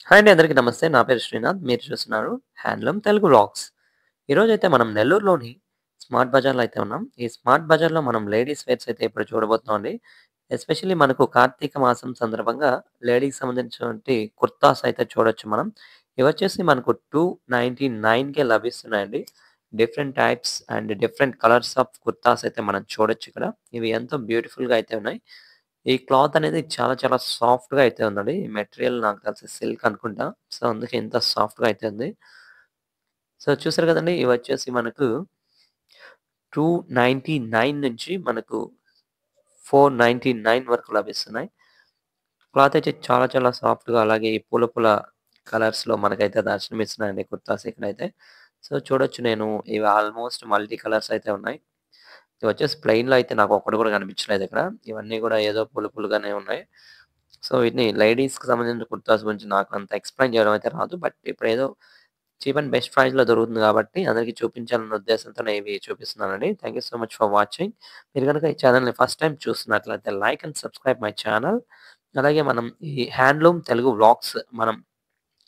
Hi అండి, అందరికీ నమస్తే. నా పేరు శ్రీనాథ్. మీరు చూస్తున్నారు హ్యాండ్లూమ్ తెలుగు వ్లాగ్స్. ఈరోజైతే మనం నెల్లూరులోని స్మార్ట్ బజార్‌లో అయితే ఉన్నాం. ఈ స్మార్ట్ బజార్‌లో మనం లేడీస్ వేర్స్ అయితే ఇప్పుడు చూడబోతున్నామండి. ఎస్పెషల్లీ మనకు కార్తీక మాసం సందర్భంగా లేడీస్‌కి సంబంధించినటువంటి కుర్తాస్ అయితే చూడొచ్చు మనం. ఇవొచ్చేసి మనకు 299కే లభిస్తున్నాయండి. Different types and different colours of kurtas అయితే మనం చూడొచ్చు ఇక్కడ. ఇవి ఎంతో బ్యూటిఫుల్‌గా అయితే ఉన్నాయి. ఈ క్లాత్ అనేది చాలా చాలా సాఫ్ట్‌గా అయితే ఉందండి. ఈ మెటీరియల్ నాకు తెలిసి సిల్క్ అనుకుంటా. సో, అందుకే ఇంత సాఫ్ట్‌గా అయితే ఉంది. సో, చూసారు కదండీ! ఇవొచ్చేసి మనకు 299 నుంచి మనకు 499 వరకు లభిస్తున్నాయి. క్లాత్ అయితే చాలా చాలా సాఫ్ట్‌గా అలాగే ఈ పూల పూల కలర్స్‌లో మనకైతే దర్శనమిస్తున్నాయండి కుర్తాస్ ఇక్కడైతే. సో, చూడొచ్చు నేను ఇవి ఆల్మోస్ట్ మల్టీ కలర్స్ అయితే ఉన్నాయి. ఇవొచ్చేసి ప్లెయిన్‌లో అయితే నాకు ఒక్కటి కూడా కనిపించలేదు ఇక్కడ. ఇవన్నీ కూడా ఏదో పూలు పూలుగానే ఉన్నాయి. సో, వీటిని లేడీస్‌కి సంబంధించిన కుర్తాస్ గురించి నాకు అంత ఎక్స్‌ప్లెయిన్ చేయడం అయితే రాదు. బట్ ఇప్పుడేదో చీప్ అండ్ బెస్ట్ ప్రైస్‌లో దొరుకుతుంది కాబట్టి అందరికి చూపించాలన్న ఉద్దేశంతోనే ఇవి చూపిస్తున్నానండి. Thank you so much for watching. మీరు గనుక ఈ ఛానెల్‌ని ఫస్ట్ టైమ్ చూస్తున్నట్లయితే like and subscribe my channel. అలాగే మనం ఈ హ్యాండ్లూమ్ తెలుగు వ్లాగ్స్ మనం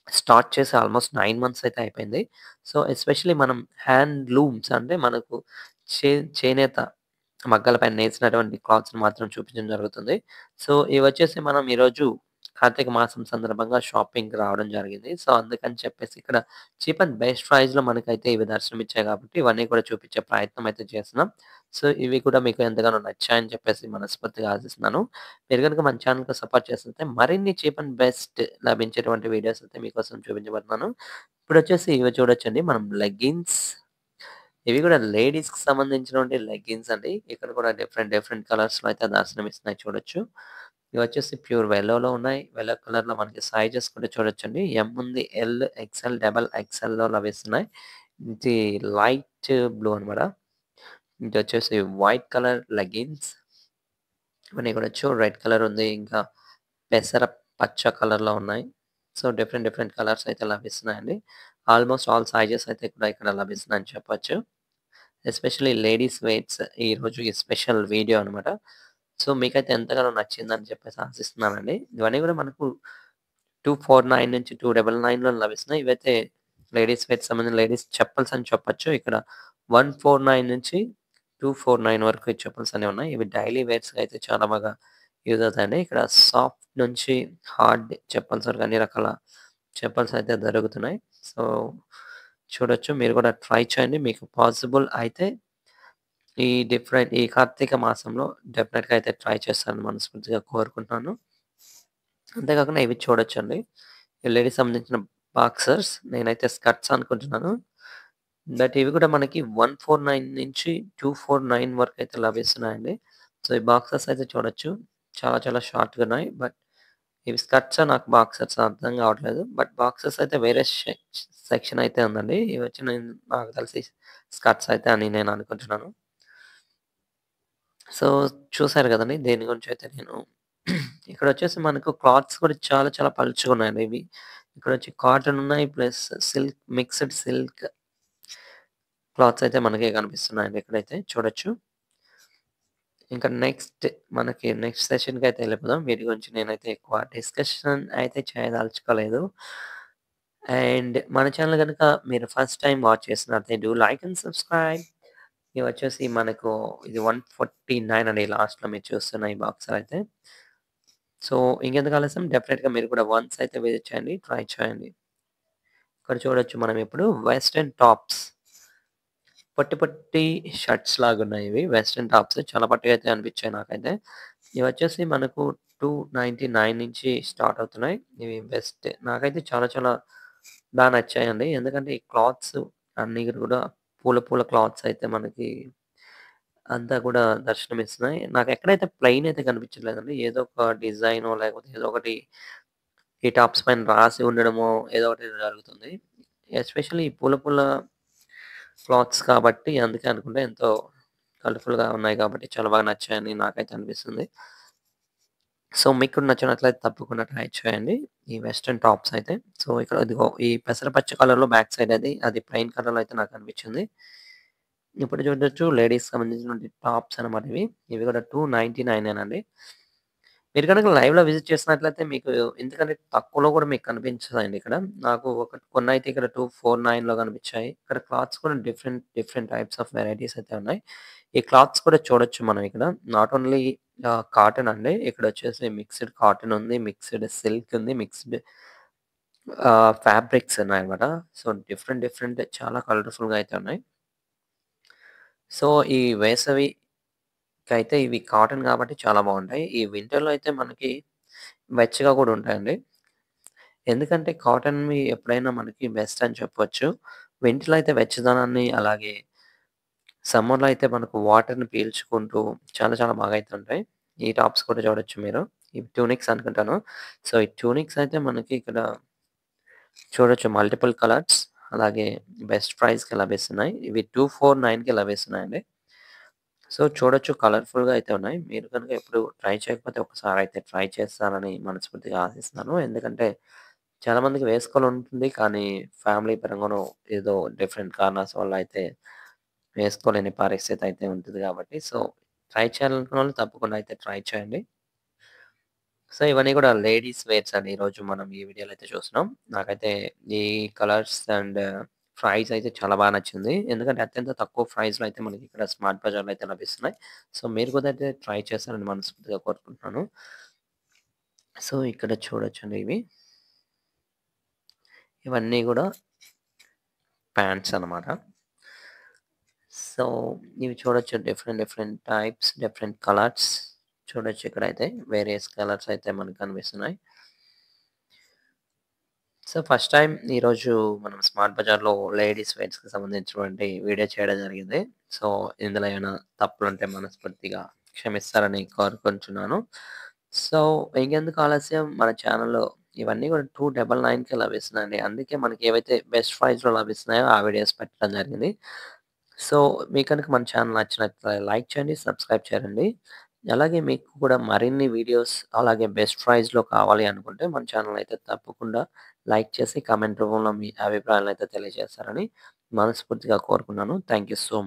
స్టార్ట్ చేసి ఆల్మోస్ట్ 9 మంత్స్ అయితే అయిపోయింది. సో, ఎస్పెషల్లీ మనం హ్యాండ్లూమ్స్ అంటే మనకు చే చేనేత మగ్గాల పైన నేసినటువంటి క్లాత్స్‌ని మాత్రం చూపించడం జరుగుతుంది. సో, ఇవొచ్చేసి మనం ఈరోజు కార్తీక మాసం సందర్భంగా షాపింగ్‌కి రావడం జరిగింది. సో, అందుకని చెప్పేసి ఇక్కడ చీప్ అండ్ బెస్ట్ ప్రైస్‌లో మనకైతే ఇవి దర్శనమిచ్చాయి కాబట్టి ఇవన్నీ కూడా చూపించే ప్రయత్నం అయితే చేస్తున్నాం. సో, ఇవి కూడా మీకు ఎంతగానో నచ్చాయని చెప్పేసి మనస్ఫూర్తిగా ఆశిస్తున్నాను. మీరు గనుక మన ఛానెల్‌కి సపోర్ట్ చేస్తుంటే మరిన్ని చీప్ అండ్ బెస్ట్ లభించేటువంటి వీడియోస్ అయితే మీకోసం చూపించబోతున్నాను. ఇప్పుడొచ్చేసి ఇవి చూడొచ్చండి. మనం లెగ్గింగ్స్ ఇవి కూడా లేడీస్‌కి సంబంధించినటువంటి లెగ్గింగ్స్ అండి. ఇక్కడ కూడా డిఫరెంట్ డిఫరెంట్ కలర్స్‌లో అయితే దర్శనమిస్తున్నాయి చూడొచ్చు. ఇవొచ్చేసి ప్యూర్ యెల్లోలో ఉన్నాయి. యెల్లో కలర్‌లో మనకి సైజెస్ కూడా చూడొచ్చండి. ఎమ్ ఉంది, ఎల్, ఎక్స్‌ఎల్, డబుల్ ఎక్స్‌ఎల్‌లో లభిస్తున్నాయి. ఇది లైట్ బ్లూ అనమాట. ఇదొచ్చేసి వైట్ కలర్ లెగ్గింగ్స్. ఇవన్నీ కూడా రెడ్ కలర్ ఉంది. ఇంకా పెసర పచ్చ కలర్‌లో ఉన్నాయి. సో, డిఫరెంట్ డిఫరెంట్ కలర్స్ అయితే లభిస్తున్నాయండి. ఆల్మోస్ట్ ఆల్ సైజెస్ అయితే కూడా ఇక్కడ లభిస్తున్నాయని చెప్పొచ్చు. ఎస్పెషల్లీ లేడీస్ వేర్స్ ఈరోజు ఈ స్పెషల్ వీడియో అనమాట. సో, మీకైతే ఎంతగానో నచ్చిందని చెప్పేసి ఆశిస్తున్నానండి. ఇవన్నీ కూడా మనకు 249 నుంచి 299లో లభిస్తున్నాయి. ఇవైతే లేడీస్ వేర్‌కి సంబంధించిన లేడీస్ చెప్పల్స్ అని చెప్పొచ్చు. ఇక్కడ 149 నుంచి 249 వరకు ఈ చెప్పల్స్ అనేవి ఉన్నాయి. ఇవి డైలీ వేర్స్‌గా అయితే చాలా బాగా యూజ్ అవుతాయండి. ఇక్కడ సాఫ్ట్ నుంచి హార్డ్ చెప్పల్స్ వరకు అన్ని రకాల చెప్పల్స్ అయితే దొరుకుతున్నాయి. సో, చూడొచ్చు. మీరు కూడా ట్రై చేయండి. మీకు పాసిబుల్ అయితే ఈ కార్తీక మాసంలో డెఫినిట్‌గా అయితే ట్రై చేస్తారని మనస్ఫూర్తిగా కోరుకుంటున్నాను. అంతే కాకుండా ఇవి చూడొచ్చండి. ఈ లేడీస్ సంబంధించిన బాక్సర్స్ నేనైతే స్కర్ట్స్ అనుకుంటున్నాను. బట్ ఇవి కూడా మనకి 149 నుంచి 249 వరకైతే లభిస్తున్నాయండి. సో, ఈ బాక్సర్స్ అయితే చూడొచ్చు. చాలా చాలా షార్ట్‌గా ఉన్నాయి. బట్ ఇవి స్కర్ట్సా నాకు బాక్సర్సా అర్థం కావట్లేదు. బట్ బాక్సర్స్ అయితే వేరే సెక్షన్ అయితే ఉందండి. ఇవొచ్చి నాకు తెలిసి స్కర్ట్స్ అయితే అని నేను అనుకుంటున్నాను. సో, చూసారు గదండీ! దేని గురించైతే నేను ఇక్కడొచ్చేసి మనకు క్లాత్స్ కూడా చాలా చాలా పలుచగున్నాయండి ఇవి. ఇక్కడొచ్చి కాటన్ ఉన్నాయి. ప్లస్ మిక్స్డ్ సిల్క్ క్లాత్స్ అయితే మనకి కనిపిస్తున్నాయండి ఇక్కడైతే చూడొచ్చు. ఇంకా నెక్స్ట్ సెషన్‌కైతే ఎళ్ళిపోదాం. వీటి గురించి నేనైతే ఎక్కువ డిస్కషన్ అయితే చేయదలుచుకోలేదు. అండ్ మన ఛానెల్ గనుక మీరు ఫస్ట్ టైమ్ వాచ్ చేస్తున్నట్లయితే డూ లైక్ అండ్ సబ్స్క్రైబ్. ఇవొచ్చేసి మనకు ఇది 149 అండి లాస్ట్‌లో మీరు చూస్తున్న ఈ బాక్సర్ అయితే. సో, ఇంకెందుకు ఆలస్యం డెఫినెట్‌గా మీరు కూడా వన్స్ అయితే విజిట్ చేయండి. ట్రై చేయండి. ఇక్కడ చూడొచ్చు మనం ఇప్పుడు వెస్టర్న్ టాప్స్. పొట్టి పొట్టి షర్ట్స్ లాగున్నాయి ఇవి. వెస్టర్న్ టాప్స్ చాలా పొట్టిగా అయితే అనిపించాయి నాకైతే. ఇవొచ్చేసి మనకు 299 నుంచి స్టార్ట్ అవుతున్నాయి. ఇవి బెస్ట్. నాకైతే చాలా చాలా నచ్చాయండి. ఎందుకంటే ఈ క్లాత్స్ అన్నీ కూడా పూల పూల క్లాత్స్ అయితే మనకి అంతా కూడా దర్శనమిస్తున్నాయి. నాకెక్కడైతే ప్లెయిన్ అయితే కనిపించట్లేదండి. ఏదో ఒక డిజైనో లేకపోతే ఏదో ఒకటి ఈ టాప్స్ పైన రాసి ఉండడమో ఏదో ఒకటి జరుగుతుంది. ఎస్పెషల్లీ ఈ పూల పూల క్లాత్స్ కాబట్టి అందుకే అనుకుంటా ఎంతో కలర్‌ఫుల్‌గా ఉన్నాయి కాబట్టి చాలా బాగా నచ్చాయని నాకైతే అనిపిస్తుంది. సో, మీకు కూడా నచ్చినట్లయితే తప్పకుండా ట్రై చేయండి. ఈ వెస్టర్న్ టాప్స్ అయితే. సో, ఇక్కడ ఇదిగో ఈ పెసరపచ్చ కలర్‌లో బ్యాక్ సైడ్ అది ప్లెయిన్ కలర్‌లో అయితే నాకు అనిపించింది. ఇప్పుడు చూడొచ్చు లేడీస్‌కి సంబంధించినటువంటి టాప్స్ అన్నమాట ఇవి. ఇవి కూడా 299 అండి. మీరు గనుక లైవ్‌లో విజిట్ చేసినట్లయితే మీకు ఎందుకంటే తక్కువలో కూడా మీకు కనిపించదండి ఇక్కడ. నాకు కొన్నైతే ఇక్కడ 249లో కనిపించాయి. ఇక్కడ క్లాత్స్ కూడా different, different types of varieties అయితే ఉన్నాయి. ఈ క్లాత్స్ కూడా చూడొచ్చు మనం ఇక్కడ. నాట్ ఓన్లీ కాటన్ అండి. ఇక్కడొచ్చేసి మిక్స్‌డ్ కాటన్ ఉంది. మిక్స్‌డ్ సిల్క్ ఉంది. మిక్స్‌డ్ ఫ్యాబ్రిక్స్ ఉన్నాయన్నమాట. సో, డిఫరెంట్, డిఫరెంట్ చాలా కలర్‌ఫుల్‌గా అయితే ఉన్నాయి. సో, ఈ వేసవికైతే ఇవి కాటన్ కాబట్టి చాలా బావుంటాయి. ఈ వింటర్‌లో అయితే మనకి వెచ్చగా కూడా ఉంటాయండి. ఎందుకంటే కాటన్‌వి ఎప్పుడైనా మనకి బెస్ట్ అని చెప్పొచ్చు. వింటర్‌లో అయితే వెచ్చదనాన్ని అలాగే సమ్మర్‌లో అయితే మనకు వాటర్‌ని పీల్చుకుంటూ చాలా చాలా బాగా అయితే ఉంటాయి. ఈ టాప్స్ కూడా చూడొచ్చు మీరు. ఇవి ట్యూనిక్స్ అనుకుంటాను. సో, ఈ ట్యూనిక్స్ అయితే మనకి ఇక్కడ చూడొచ్చు మల్టిపుల్ కలర్స్ అలాగే బెస్ట్ ప్రైస్‌కి లభిస్తున్నాయి. ఇవి 249కి లభిస్తున్నాయండి. సో, చూడొచ్చు కలర్‌ఫుల్‌గా అయితే ఉన్నాయి. మీరు గనుక ఎప్పుడు ట్రై చేయకపోతే ఒక్కసారయితే ట్రై చేస్తారని మనస్ఫూర్తిగా ఆశిస్తున్నాను. ఎందుకంటే చాలామందికి వేసుకోవాలనుంటుంది. కానీ ఫ్యామిలీ పరంగాను ఏదో డిఫరెంట్ కారణాల వల్ల అయితే వేసుకోలేని పరిస్థితి అయితే ఉంటది కాబట్టి, సో, ట్రై చేయాలనుకున్నోళ్ళు తప్పకుండా అయితే ట్రై చేయండి. సో, ఇవన్నీ కూడా లేడీస్ వేర్స్ అండి. ఈరోజు మనం ఈ వీడియోలో అయితే చూస్తున్నాం. నాకైతే ఈ కలర్స్ అండ్ ప్రైస్ అయితే చాలా బాగా నచ్చింది. ఎందుకంటే అత్యంత తక్కువ ప్రైస్‌లో అయితే మనకి ఇక్కడ స్మార్ట్ బజార్‌లో అయితే లభిస్తున్నాయి. సో, మీరు కూడా అయితే ట్రై చేస్తారని మనస్ఫూర్తిగా కోరుకుంటున్నాను. సో, ఇక్కడ చూడొచ్చండి ఇవి. ఇవన్నీ గూడా ప్యాంట్స్ అన్నమాట. సో, ఇవి చూడొచ్చు different, different types, different colours చూడొచ్చు ఇక్కడైతే. వేరియస్ కలర్స్ అయితే మనకు కనిపిస్తున్నాయి. సో, ఫస్ట్ టైమ్ ఈరోజు మనం స్మార్ట్ బజార్‌లో లేడీస్ వేర్స్‌కి సంబంధించినటువంటి వీడియో చేయడం జరిగింది. సో, ఇందులో ఏమైనా తప్పులుంటే మనస్ఫూర్తిగా క్షమిస్తారని కోరుకుంటున్నాను. సో, ఇంకెందుకు ఆలస్యం మన ఛానెల్‌లో ఇవన్నీ కూడా 299కే లభిస్తున్నాయండి. అందుకే మనకి ఏవైతే బెస్ట్ ప్రైస్‌లో లభిస్తున్నాయో ఆ వీడియోస్ పెట్టడం జరిగింది. సో, మీకు గనుక మన ఛానెల్ నచ్చినట్లయితే లైక్ చేయండి, సబ్స్క్రైబ్ చేయండి. అలాగే మీకు కూడా మరిన్ని వీడియోస్ అలాగే బెస్ట్ ప్రైస్‌లో కావాలి అనుకుంటే మన ఛానెల్ అయితే తప్పకుండా లైక్ చేసి కామెంట్ రూపంలో మీ అభిప్రాయాలనైతే తెలియజేస్తారని మనస్ఫూర్తిగా కోరుకున్నాను. Thank you so